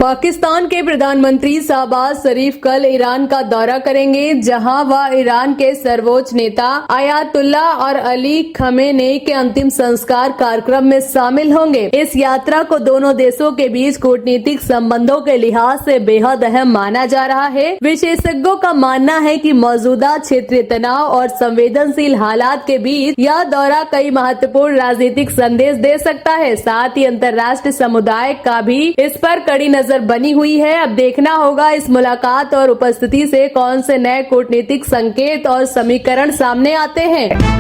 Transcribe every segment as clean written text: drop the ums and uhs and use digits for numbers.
पाकिस्तान के प्रधानमंत्री शहबाज शरीफ कल ईरान का दौरा करेंगे, जहां वह ईरान के सर्वोच्च नेता आयतुल्ला और अली खमेनेई के अंतिम संस्कार कार्यक्रम में शामिल होंगे। इस यात्रा को दोनों देशों के बीच कूटनीतिक संबंधों के लिहाज से बेहद अहम माना जा रहा है। विशेषज्ञों का मानना है कि मौजूदा क्षेत्रीय तनाव और संवेदनशील हालात के बीच यह दौरा कई महत्वपूर्ण राजनीतिक संदेश दे सकता है। साथ ही अंतर्राष्ट्रीय समुदाय का भी इस पर कड़ी नजर बनी हुई है। अब देखना होगा इस मुलाकात और उपस्थिति से कौन से नए कूटनीतिक संकेत और समीकरण सामने आते हैं।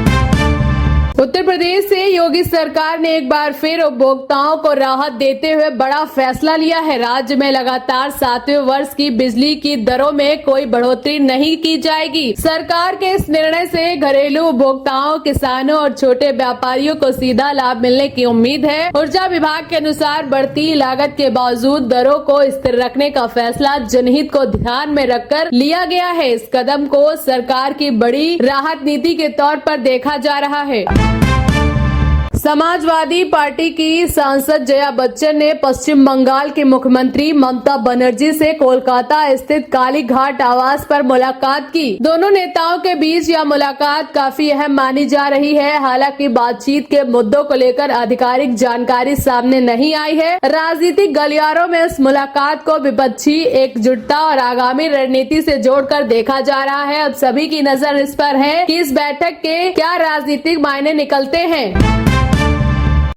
उत्तर प्रदेश से योगी सरकार ने एक बार फिर उपभोक्ताओं को राहत देते हुए बड़ा फैसला लिया है। राज्य में लगातार 7वें वर्ष की बिजली की दरों में कोई बढ़ोतरी नहीं की जाएगी। सरकार के इस निर्णय से घरेलू उपभोक्ताओं, किसानों और छोटे व्यापारियों को सीधा लाभ मिलने की उम्मीद है। ऊर्जा विभाग के अनुसार बढ़ती लागत के बावजूद दरों को स्थिर रखने का फैसला जनहित को ध्यान में रखकर लिया गया है। इस कदम को सरकार की बड़ी राहत नीति के तौर पर देखा जा रहा है। समाजवादी पार्टी की सांसद जया बच्चन ने पश्चिम बंगाल के मुख्यमंत्री ममता बनर्जी से कोलकाता स्थित काली घाट आवास पर मुलाकात की। दोनों नेताओं के बीच यह मुलाकात काफी अहम मानी जा रही है। हालांकि बातचीत के मुद्दों को लेकर आधिकारिक जानकारी सामने नहीं आई है। राजनीतिक गलियारों में इस मुलाकात को विपक्षी एकजुटता और आगामी रणनीति से जोड़कर देखा जा रहा है। अब सभी की नजर इस पर है कि इस बैठक के क्या राजनीतिक मायने निकलते हैं।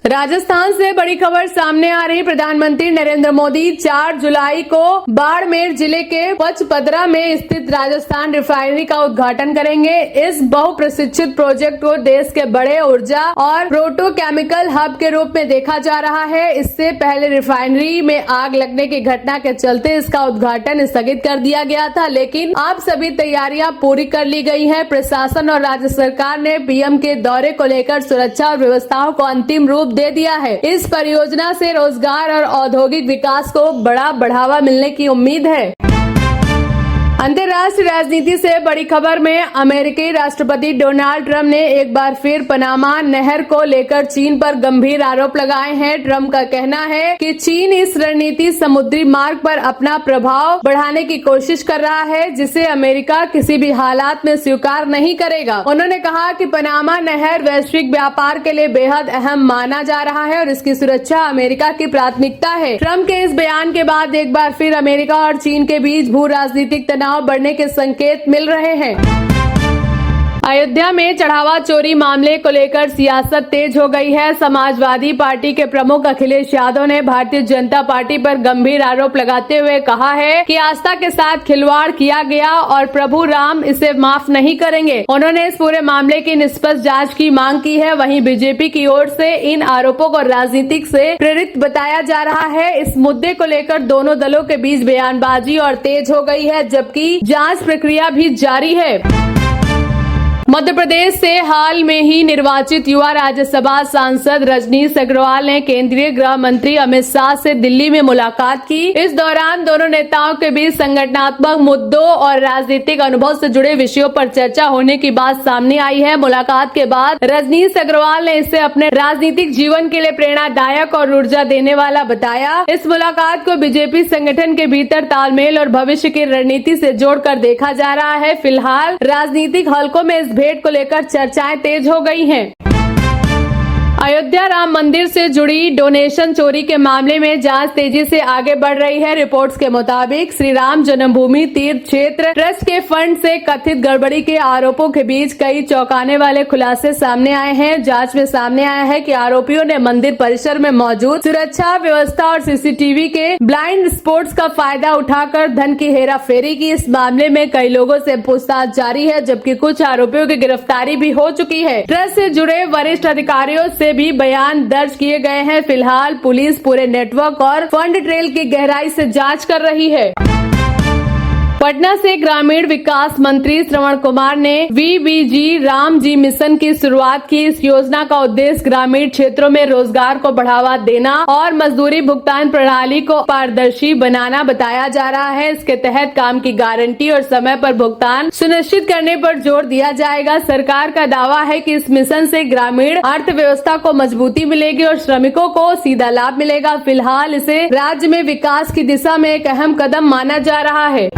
राजस्थान से बड़ी खबर सामने आ रही। प्रधानमंत्री नरेंद्र मोदी 4 जुलाई को बाड़मेर जिले के पचपदरा में स्थित राजस्थान रिफाइनरी का उद्घाटन करेंगे। इस बहुप्रशिक्षित प्रोजेक्ट को देश के बड़े ऊर्जा और प्रोटोकेमिकल हब के रूप में देखा जा रहा है। इससे पहले रिफाइनरी में आग लगने की घटना के चलते इसका उद्घाटन स्थगित कर दिया गया था, लेकिन अब सभी तैयारियां पूरी कर ली गई है। प्रशासन और राज्य सरकार ने पीएम के दौरे को लेकर सुरक्षा और व्यवस्थाओं को अंतिम रूप दे दिया है। इस परियोजना से रोजगार और औद्योगिक विकास को बड़ा बढ़ावा मिलने की उम्मीद है। अंतर्राष्ट्रीय राजनीति से बड़ी खबर में अमेरिकी राष्ट्रपति डोनाल्ड ट्रंप ने एक बार फिर पनामा नहर को लेकर चीन पर गंभीर आरोप लगाए हैं। ट्रंप का कहना है कि चीन इस रणनीति समुद्री मार्ग पर अपना प्रभाव बढ़ाने की कोशिश कर रहा है, जिसे अमेरिका किसी भी हालात में स्वीकार नहीं करेगा। उन्होंने कहा कि पनामा नहर वैश्विक व्यापार के लिए बेहद अहम माना जा रहा है और इसकी सुरक्षा अमेरिका की प्राथमिकता है। ट्रंप के इस बयान के बाद एक बार फिर अमेरिका और चीन के बीच भू राजनीतिक तनाव बढ़ने के संकेत मिल रहे हैं। अयोध्या में चढ़ावा चोरी मामले को लेकर सियासत तेज हो गई है। समाजवादी पार्टी के प्रमुख अखिलेश यादव ने भारतीय जनता पार्टी पर गंभीर आरोप लगाते हुए कहा है कि आस्था के साथ खिलवाड़ किया गया और प्रभु राम इसे माफ नहीं करेंगे। उन्होंने इस पूरे मामले की निष्पक्ष जांच की मांग की है। वहीं बीजेपी की ओर से इन आरोपों को राजनीतिक से प्रेरित बताया जा रहा है। इस मुद्दे को लेकर दोनों दलों के बीच बयानबाजी और तेज हो गई है, जबकि जांच प्रक्रिया भी जारी है। मध्य प्रदेश से हाल में ही निर्वाचित युवा राज्यसभा सांसद रजनीश अग्रवाल ने केंद्रीय गृह मंत्री अमित शाह से दिल्ली में मुलाकात की। इस दौरान दोनों नेताओं के बीच संगठनात्मक मुद्दों और राजनीतिक अनुभव से जुड़े विषयों पर चर्चा होने की बात सामने आई है। मुलाकात के बाद रजनीश अग्रवाल ने इसे अपने राजनीतिक जीवन के लिए प्रेरणादायक और ऊर्जा देने वाला बताया। इस मुलाकात को बीजेपी संगठन के भीतर तालमेल और भविष्य की रणनीति से जोड़कर देखा जा रहा है। फिलहाल राजनीतिक हलकों में इस भेंट को लेकर चर्चाएं तेज हो गई हैं। अयोध्या राम मंदिर से जुड़ी डोनेशन चोरी के मामले में जांच तेजी से आगे बढ़ रही है। रिपोर्ट्स के मुताबिक श्री राम जन्मभूमि तीर्थ क्षेत्र ट्रस्ट के फंड से कथित गड़बड़ी के आरोपों के बीच कई चौंकाने वाले खुलासे सामने आए हैं। जांच में सामने आया है कि आरोपियों ने मंदिर परिसर में मौजूद सुरक्षा व्यवस्था और सीसीटीवी के ब्लाइंड स्पॉट्स का फायदा उठाकर धन की हेराफेरी की। इस मामले में कई लोगों से पूछताछ जारी है, जबकि कुछ आरोपियों की गिरफ्तारी भी हो चुकी है। ट्रस्ट से जुड़े वरिष्ठ अधिकारियों से भी बयान दर्ज किए गए हैं। फिलहाल पुलिस पूरे नेटवर्क और फंड ट्रेल की गहराई से जांच कर रही है। पटना से ग्रामीण विकास मंत्री श्रवण कुमार ने वीबीजी राम जी मिशन की शुरुआत की। इस योजना का उद्देश्य ग्रामीण क्षेत्रों में रोजगार को बढ़ावा देना और मजदूरी भुगतान प्रणाली को पारदर्शी बनाना बताया जा रहा है। इसके तहत काम की गारंटी और समय पर भुगतान सुनिश्चित करने पर जोर दिया जाएगा। सरकार का दावा है कि इस मिशन से ग्रामीण अर्थव्यवस्था को मजबूती मिलेगी और श्रमिकों को सीधा लाभ मिलेगा। फिलहाल इसे राज्य में विकास की दिशा में एक अहम कदम माना जा रहा है।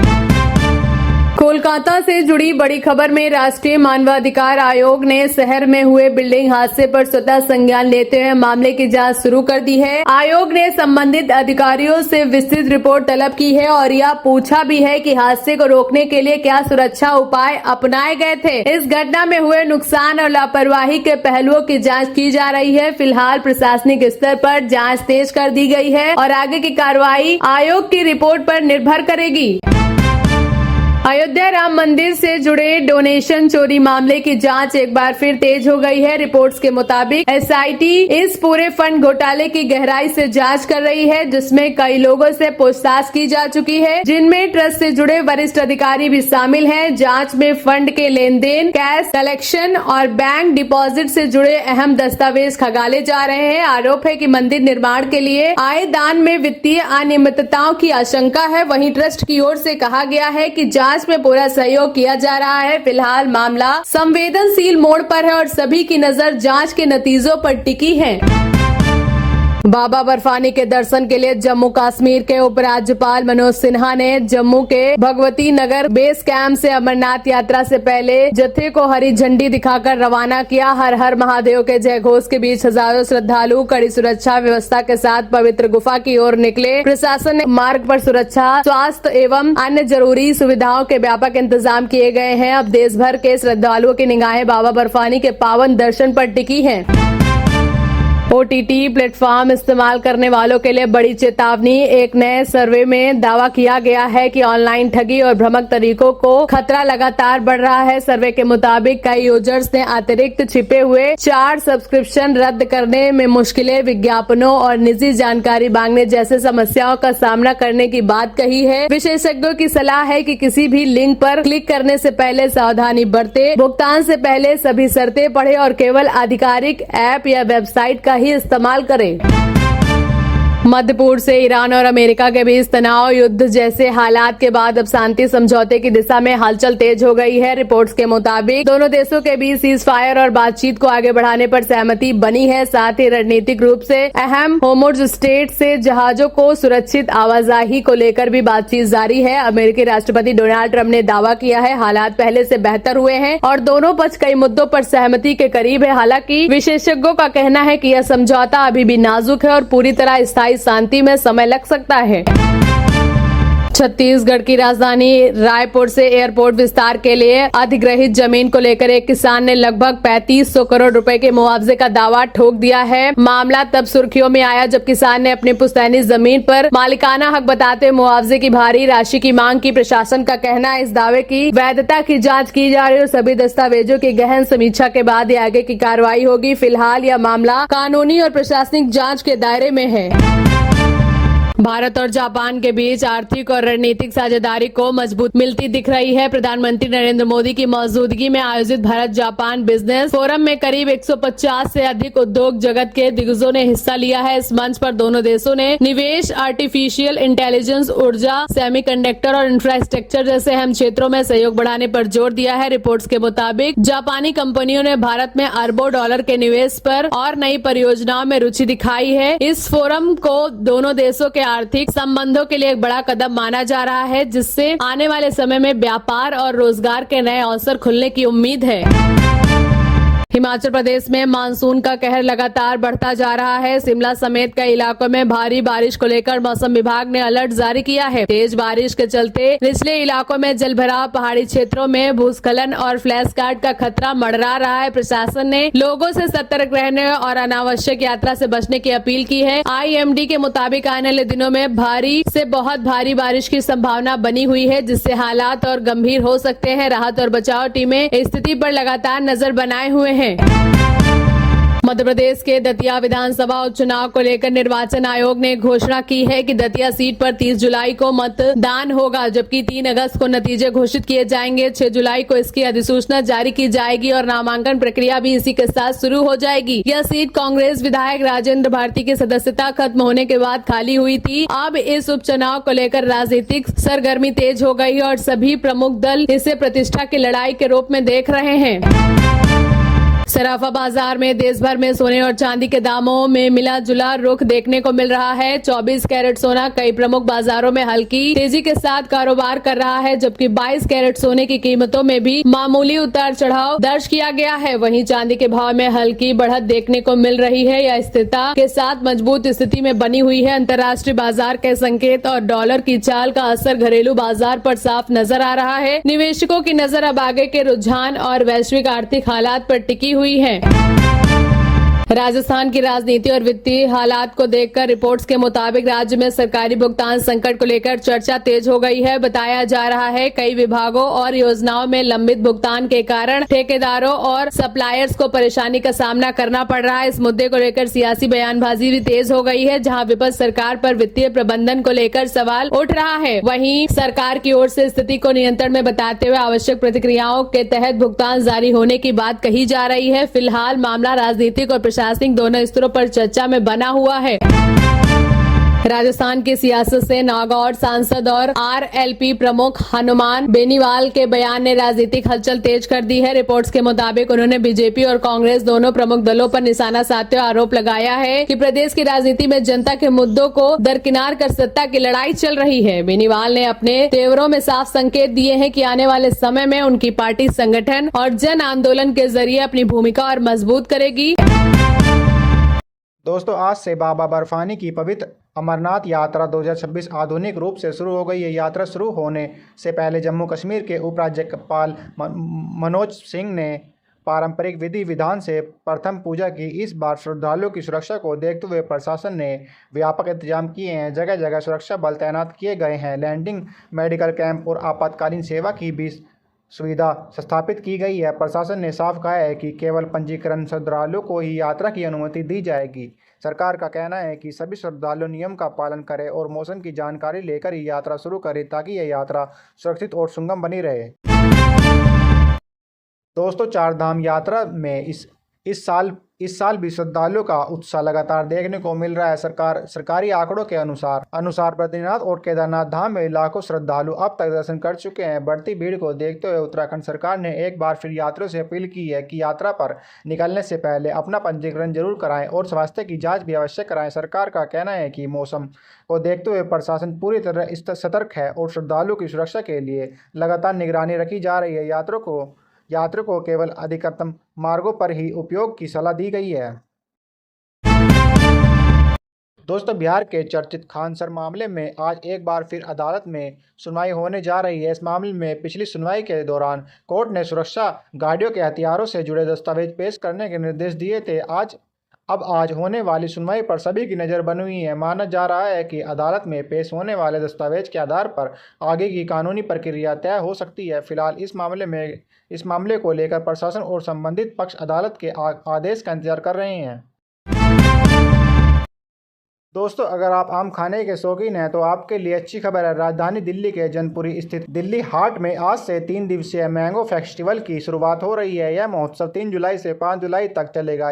कोलकाता से जुड़ी बड़ी खबर में राष्ट्रीय मानवाधिकार आयोग ने शहर में हुए बिल्डिंग हादसे पर स्वतः संज्ञान लेते हुए मामले की जांच शुरू कर दी है। आयोग ने संबंधित अधिकारियों से विस्तृत रिपोर्ट तलब की है और यह पूछा भी है कि हादसे को रोकने के लिए क्या सुरक्षा उपाय अपनाए गए थे। इस घटना में हुए नुकसान और लापरवाही के पहलुओं की जाँच की जा रही है। फिलहाल प्रशासनिक स्तर पर जाँच तेज कर दी गई है और आगे की कार्रवाई आयोग की रिपोर्ट पर निर्भर करेगी। अयोध्या राम मंदिर से जुड़े डोनेशन चोरी मामले की जांच एक बार फिर तेज हो गई है। रिपोर्ट्स के मुताबिक एसआईटी इस पूरे फंड घोटाले की गहराई से जांच कर रही है, जिसमें कई लोगों से पूछताछ की जा चुकी है, जिनमें ट्रस्ट से जुड़े वरिष्ठ अधिकारी भी शामिल हैं। जांच में फंड के लेन देन, कैश कलेक्शन और बैंक डिपॉजिट से जुड़े अहम दस्तावेज खंगाले जा रहे हैं। आरोप है कि मंदिर निर्माण के लिए आए दान में वित्तीय अनियमितताओं की आशंका है। वहीं ट्रस्ट की ओर से कहा गया है कि जांच में पूरा सहयोग किया जा रहा है। फिलहाल मामला संवेदनशील मोड़ पर है और सभी की नजर जांच के नतीजों पर टिकी है। बाबा बर्फानी के दर्शन के लिए जम्मू कश्मीर के उपराज्यपाल मनोज सिन्हा ने जम्मू के भगवती नगर बेस कैंप से अमरनाथ यात्रा से पहले जत्थे को हरी झंडी दिखाकर रवाना किया। हर हर महादेव के जय घोष के बीच हजारों श्रद्धालु कड़ी सुरक्षा व्यवस्था के साथ पवित्र गुफा की ओर निकले। प्रशासन ने मार्ग पर सुरक्षा, स्वास्थ्य एवं अन्य जरूरी सुविधाओं के व्यापक इंतजाम किए गए हैं। अब देश भर के श्रद्धालुओं की निगाहें बाबा बर्फानी के पावन दर्शन पर टिकी है। ओटीटी प्लेटफॉर्म इस्तेमाल करने वालों के लिए बड़ी चेतावनी। एक नए सर्वे में दावा किया गया है कि ऑनलाइन ठगी और भ्रामक तरीकों को खतरा लगातार बढ़ रहा है। सर्वे के मुताबिक कई यूजर्स ने अतिरिक्त छिपे हुए 4 सब्सक्रिप्शन रद्द करने में मुश्किलें, विज्ञापनों और निजी जानकारी मांगने जैसे समस्याओं का सामना करने की बात कही है। विशेषज्ञों की सलाह है कि किसी भी लिंक पर क्लिक करने से पहले सावधानी बरतें, भुगतान से पहले सभी शर्तें पढ़ें और केवल आधिकारिक ऐप या वेबसाइट का ही इस्तेमाल करें। मध्य पूर्व से ईरान और अमेरिका के बीच तनाव युद्ध जैसे हालात के बाद अब शांति समझौते की दिशा में हलचल तेज हो गई है। रिपोर्ट्स के मुताबिक दोनों देशों के बीच सीज फायर और बातचीत को आगे बढ़ाने पर सहमति बनी है। साथ ही रणनीतिक रूप से अहम होर्मुज स्ट्रेट से जहाजों को सुरक्षित आवाजाही को लेकर भी बातचीत जारी है। अमेरिकी राष्ट्रपति डोनाल्ड ट्रंप ने दावा किया है हालात पहले से बेहतर हुए हैं और दोनों पक्ष कई मुद्दों पर सहमति के करीब है। हालांकि विशेषज्ञों का कहना है कि यह समझौता अभी भी नाजुक है और पूरी तरह स्थायी शांति में समय लग सकता है। छत्तीसगढ़ की राजधानी रायपुर से एयरपोर्ट विस्तार के लिए अधिग्रहित जमीन को लेकर एक किसान ने लगभग 3500 करोड़ रुपए के मुआवजे का दावा ठोक दिया है। मामला तब सुर्खियों में आया जब किसान ने अपनी पुश्तैनी जमीन पर मालिकाना हक बताते हुए मुआवजे की भारी राशि की मांग की। प्रशासन का कहना है इस दावे की वैधता की जाँच की जा रही है और सभी दस्तावेजों की गहन समीक्षा के बाद ही आगे की कार्रवाई होगी। फिलहाल यह मामला कानूनी और प्रशासनिक जाँच के दायरे में है। भारत और जापान के बीच आर्थिक और रणनीतिक साझेदारी को मजबूत मिलती दिख रही है। प्रधानमंत्री नरेंद्र मोदी की मौजूदगी में आयोजित भारत जापान बिजनेस फोरम में करीब 150 से अधिक उद्योग जगत के दिग्गजों ने हिस्सा लिया है। इस मंच पर दोनों देशों ने निवेश, आर्टिफिशियल इंटेलिजेंस, ऊर्जा, सेमीकंडक्टर और इंफ्रास्ट्रक्चर जैसे अहम क्षेत्रों में सहयोग बढ़ाने पर जोर दिया है। रिपोर्ट्स के मुताबिक जापानी कंपनियों ने भारत में अरबों डॉलर के निवेश पर और नई परियोजनाओं में रुचि दिखाई है। इस फोरम को दोनों देशों के आर्थिक संबंधों के लिए एक बड़ा कदम माना जा रहा है, जिससे आने वाले समय में व्यापार और रोजगार के नए अवसर खुलने की उम्मीद है। हिमाचल प्रदेश में मानसून का कहर लगातार बढ़ता जा रहा है। शिमला समेत कई इलाकों में भारी बारिश को लेकर मौसम विभाग ने अलर्ट जारी किया है। तेज बारिश के चलते निचले इलाकों में जलभराव, पहाड़ी क्षेत्रों में भूस्खलन और फ्लैश फ्लड का खतरा मंडरा रहा है। प्रशासन ने लोगों से सतर्क रहने और अनावश्यक यात्रा से बचने की अपील की है। IMD के मुताबिक आने वाले दिनों में भारी से बहुत भारी बारिश की संभावना बनी हुई है, जिससे हालात और गंभीर हो सकते हैं। राहत और बचाव टीमें स्थिति पर लगातार नजर बनाए हुए हैं। मध्य प्रदेश के दतिया विधानसभा उपचुनाव को लेकर निर्वाचन आयोग ने घोषणा की है कि दतिया सीट पर 30 जुलाई को मतदान होगा, जबकि 3 अगस्त को नतीजे घोषित किए जाएंगे। 6 जुलाई को इसकी अधिसूचना जारी की जाएगी और नामांकन प्रक्रिया भी इसी के साथ शुरू हो जाएगी। यह सीट कांग्रेस विधायक राजेंद्र भारती की सदस्यता खत्म होने के बाद खाली हुई थी। अब इस उपचुनाव को लेकर राजनीतिक सरगर्मी तेज हो गई है और सभी प्रमुख दल इसे प्रतिष्ठा की लड़ाई के रूप में देख रहे हैं। सराफा बाजार में देश भर में सोने और चांदी के दामों में मिला जुला रुख देखने को मिल रहा है। 24 कैरेट सोना कई प्रमुख बाजारों में हल्की तेजी के साथ कारोबार कर रहा है, जबकि 22 कैरेट सोने की कीमतों में भी मामूली उतार चढ़ाव दर्ज किया गया है। वहीं चांदी के भाव में हल्की बढ़त देखने को मिल रही है। यह स्थिरता के साथ मजबूत स्थिति में बनी हुई है। अंतर्राष्ट्रीय बाजार के संकेत और डॉलर की चाल का असर घरेलू बाजार पर साफ नजर आ रहा है। निवेशकों की नजर अब आगे के रुझान और वैश्विक आर्थिक हालात पर टिकी हुई है। राजस्थान की राजनीति और वित्तीय हालात को देखकर रिपोर्ट्स के मुताबिक राज्य में सरकारी भुगतान संकट को लेकर चर्चा तेज हो गई है। बताया जा रहा है कई विभागों और योजनाओं में लंबित भुगतान के कारण ठेकेदारों और सप्लायर्स को परेशानी का सामना करना पड़ रहा है। इस मुद्दे को लेकर सियासी बयानबाजी भी तेज हो गई है, जहां विपक्ष सरकार पर वित्तीय प्रबंधन को लेकर सवाल उठ रहा है। वहीं सरकार की ओर से स्थिति को नियंत्रण में बताते हुए आवश्यक प्रतिक्रियाओं के तहत भुगतान जारी होने की बात कही जा रही है। फिलहाल मामला राजनीतिक और प्रशासनिक दोनों स्तरों पर चर्चा में बना हुआ है। राजस्थान की सियासत से नागौर सांसद और आरएलपी प्रमुख हनुमान बेनीवाल के बयान ने राजनीतिक हलचल तेज कर दी है। रिपोर्ट्स के मुताबिक उन्होंने बीजेपी और कांग्रेस दोनों प्रमुख दलों पर निशाना साधते हुए आरोप लगाया है कि प्रदेश की राजनीति में जनता के मुद्दों को दरकिनार कर सत्ता की लड़ाई चल रही है। बेनीवाल ने अपने तेवरों में साफ संकेत दिए हैं कि आने वाले समय में उनकी पार्टी संगठन और जन आंदोलन के जरिए अपनी भूमिका और मजबूत करेगी। दोस्तों, आज से बाबा बर्फानी की पवित्र अमरनाथ यात्रा 2026 आधुनिक रूप से शुरू हो गई है। यात्रा शुरू होने से पहले जम्मू कश्मीर के उपराज्यपाल मनोज सिंह ने पारंपरिक विधि विधान से प्रथम पूजा की। इस बार श्रद्धालुओं की सुरक्षा को देखते हुए प्रशासन ने व्यापक इंतजाम किए हैं। जगह जगह सुरक्षा बल तैनात किए गए हैं। लैंडिंग, मेडिकल कैंप और आपातकालीन सेवा की भी सुविधा स्थापित की गई है। प्रशासन ने साफ कहा है कि केवल पंजीकरण श्रद्धालुओं को ही यात्रा की अनुमति दी जाएगी। सरकार का कहना है कि सभी श्रद्धालु नियम का पालन करें और मौसम की जानकारी लेकर ही यात्रा शुरू करें, ताकि यह यात्रा सुरक्षित और सुगम बनी रहे। दोस्तों, चार धाम यात्रा में इस साल भी श्रद्धालुओं का उत्साह लगातार देखने को मिल रहा है। सरकारी आंकड़ों के अनुसार बद्रीनाथ और केदारनाथ धाम में लाखों श्रद्धालु अब तक दर्शन कर चुके हैं। बढ़ती भीड़ को देखते हुए उत्तराखंड सरकार ने एक बार फिर यात्रियों से अपील की है कि यात्रा पर निकलने से पहले अपना पंजीकरण जरूर कराएं और स्वास्थ्य की जांच भी अवश्य कराएं। सरकार का कहना है कि मौसम को देखते हुए प्रशासन पूरी तरह सतर्क है और श्रद्धालुओं की सुरक्षा के लिए लगातार निगरानी रखी जा रही है। यात्रियों को केवल अधिकतम मार्गों पर ही उपयोग की सलाह दी गई है। दोस्तों, बिहार के चर्चित खानसर मामले में आज एक बार फिर अदालत में सुनवाई होने जा रही है। इस मामले में पिछली सुनवाई के दौरान कोर्ट ने सुरक्षा गार्डों के हथियारों से जुड़े दस्तावेज पेश करने के निर्देश दिए थे। आज होने वाली सुनवाई पर सभी की नज़र बनी हुई है। माना जा रहा है कि अदालत में पेश होने वाले दस्तावेज के आधार पर आगे की कानूनी प्रक्रिया तय हो सकती है। फिलहाल इस मामले को लेकर प्रशासन और संबंधित पक्ष अदालत के आदेश का इंतजार कर रहे हैं। दोस्तों, अगर आप आम खाने के शौकीन हैं तो आपके लिए अच्छी खबर है। राजधानी दिल्ली के जनपुरी स्थित दिल्ली हाट में आज से 3 दिवसीय मैंगो फेस्टिवल की शुरुआत हो रही है। यह महोत्सव 3 जुलाई से 5 जुलाई तक चलेगा।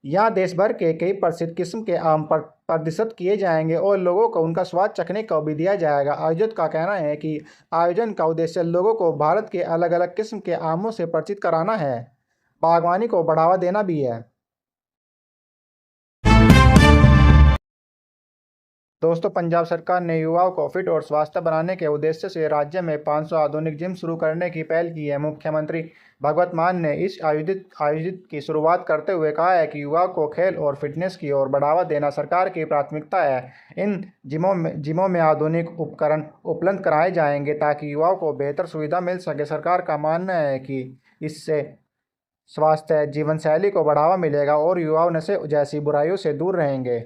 यहाँ देश भर के कई प्रसिद्ध किस्म के आम प्रदर्शित किए जाएंगे और लोगों को उनका स्वाद चखने को भी दिया जाएगा। आयोजक का कहना है कि आयोजन का उद्देश्य लोगों को भारत के अलग अलग किस्म के आमों से परिचित कराना है, बागवानी को बढ़ावा देना भी है। दोस्तों, पंजाब सरकार ने युवाओं को फिट और स्वस्थ बनाने के उद्देश्य से राज्य में 500 आधुनिक जिम शुरू करने की पहल की है। मुख्यमंत्री भगवंत मान ने इस आयोजित की शुरुआत करते हुए कहा है कि युवाओं को खेल और फिटनेस की ओर बढ़ावा देना सरकार की प्राथमिकता है। इन जिमों में आधुनिक उपकरण उपलब्ध कराए जाएंगे ताकि युवाओं को बेहतर सुविधा मिल सके। सरकार का मानना है कि इससे स्वास्थ्य जीवन शैली को बढ़ावा मिलेगा और युवा नशे जैसी बुराइयों से दूर रहेंगे।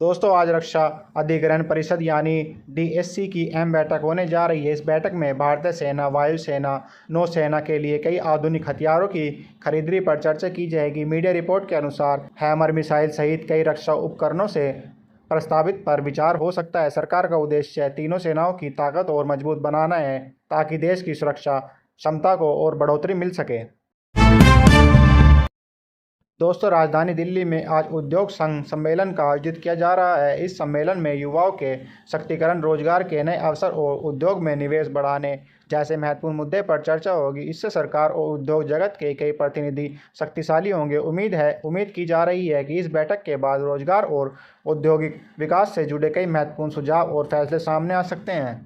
दोस्तों, आज रक्षा अधिग्रहण परिषद यानी डीएससी की अहम बैठक होने जा रही है। इस बैठक में भारतीय सेना, वायुसेना, नौसेना के लिए कई आधुनिक हथियारों की खरीदारी पर चर्चा की जाएगी। मीडिया रिपोर्ट के अनुसार हैमर मिसाइल सहित कई रक्षा उपकरणों से प्रस्तावित पर विचार हो सकता है। सरकार का उद्देश्य तीनों सेनाओं की ताकत और मजबूत बनाना है ताकि देश की सुरक्षा क्षमता को और बढ़ोतरी मिल सके। दोस्तों, राजधानी दिल्ली में आज उद्योग संघ सम्मेलन का आयोजित किया जा रहा है। इस सम्मेलन में युवाओं के सशक्तिकरण, रोजगार के नए अवसर और उद्योग में निवेश बढ़ाने जैसे महत्वपूर्ण मुद्दे पर चर्चा होगी। इससे सरकार और उद्योग जगत के कई प्रतिनिधि शक्तिशाली होंगे। उम्मीद की जा रही है कि इस बैठक के बाद रोजगार और औद्योगिक विकास से जुड़े कई महत्वपूर्ण सुझाव और फैसले सामने आ सकते हैं।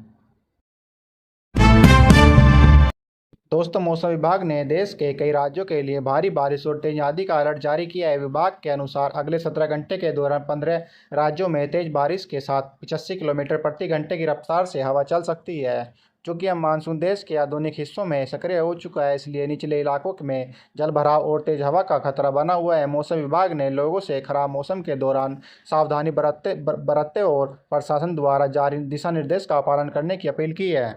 दोस्तों, मौसम विभाग ने देश के कई राज्यों के लिए भारी बारिश और तेज आंधी का अलर्ट जारी किया है। विभाग के अनुसार अगले 17 घंटे के दौरान 15 राज्यों में तेज बारिश के साथ 85 किलोमीटर प्रति घंटे की रफ्तार से हवा चल सकती है। चूँकि अब मानसून देश के आधुनिक हिस्सों में सक्रिय हो चुका है, इसलिए निचले इलाकों में जलभराव और तेज हवा का खतरा बना हुआ है। मौसम विभाग ने लोगों से खराब मौसम के दौरान सावधानी बरतते और प्रशासन द्वारा जारी दिशा निर्देश का पालन करने की अपील की है।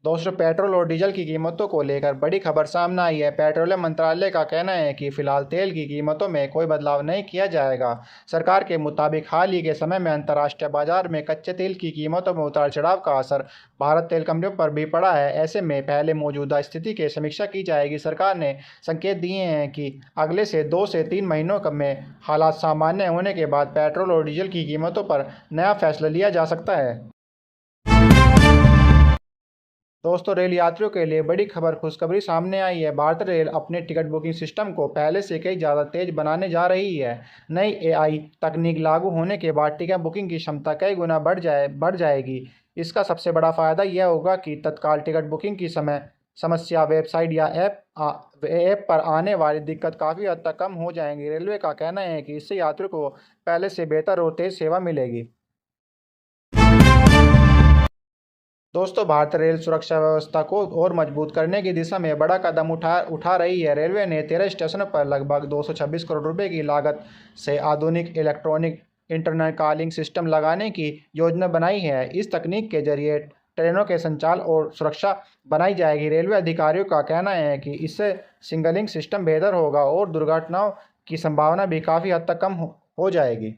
दोस्तों, पेट्रोल और डीजल की कीमतों को लेकर बड़ी खबर सामने आई है। पेट्रोलियम मंत्रालय का कहना है कि फिलहाल तेल की कीमतों में कोई बदलाव नहीं किया जाएगा। सरकार के मुताबिक हाल ही के समय में अंतर्राष्ट्रीय बाजार में कच्चे तेल की कीमतों में उतार चढ़ाव का असर भारत तेल कंपनियों पर भी पड़ा है। ऐसे में पहले मौजूदा स्थिति की समीक्षा की जाएगी। सरकार ने संकेत दिए हैं कि अगले 2 से 3 महीनों में हालात सामान्य होने के बाद पेट्रोल और डीजल की कीमतों पर नया फैसला लिया जा सकता है। दोस्तों, रेल यात्रियों के लिए बड़ी खुशखबरी सामने आई है। भारतीय रेल अपने टिकट बुकिंग सिस्टम को पहले से कई ज़्यादा तेज बनाने जा रही है। नई एआई तकनीक लागू होने के बाद टिकट बुकिंग की क्षमता कई गुना बढ़ जाएगी। इसका सबसे बड़ा फायदा यह होगा कि तत्काल टिकट बुकिंग की समस्या, वेबसाइट या ऐप पर आने वाली दिक्कत काफ़ी हद तक कम हो जाएंगी। रेलवे का कहना है कि इससे यात्रियों को पहले से बेहतर और तेज़ सेवा मिलेगी। दोस्तों, भारतीय रेल सुरक्षा व्यवस्था को और मजबूत करने की दिशा में बड़ा कदम उठा रही है। रेलवे ने 13 स्टेशनों पर लगभग 226 करोड़ रुपए की लागत से आधुनिक इलेक्ट्रॉनिक इंटरनल कॉलिंग सिस्टम लगाने की योजना बनाई है। इस तकनीक के जरिए ट्रेनों के संचालन और सुरक्षा बनाई जाएगी। रेलवे अधिकारियों का कहना है कि इससे सिग्नलिंग सिस्टम बेहतर होगा और दुर्घटनाओं की संभावना भी काफ़ी हद तक कम हो जाएगी।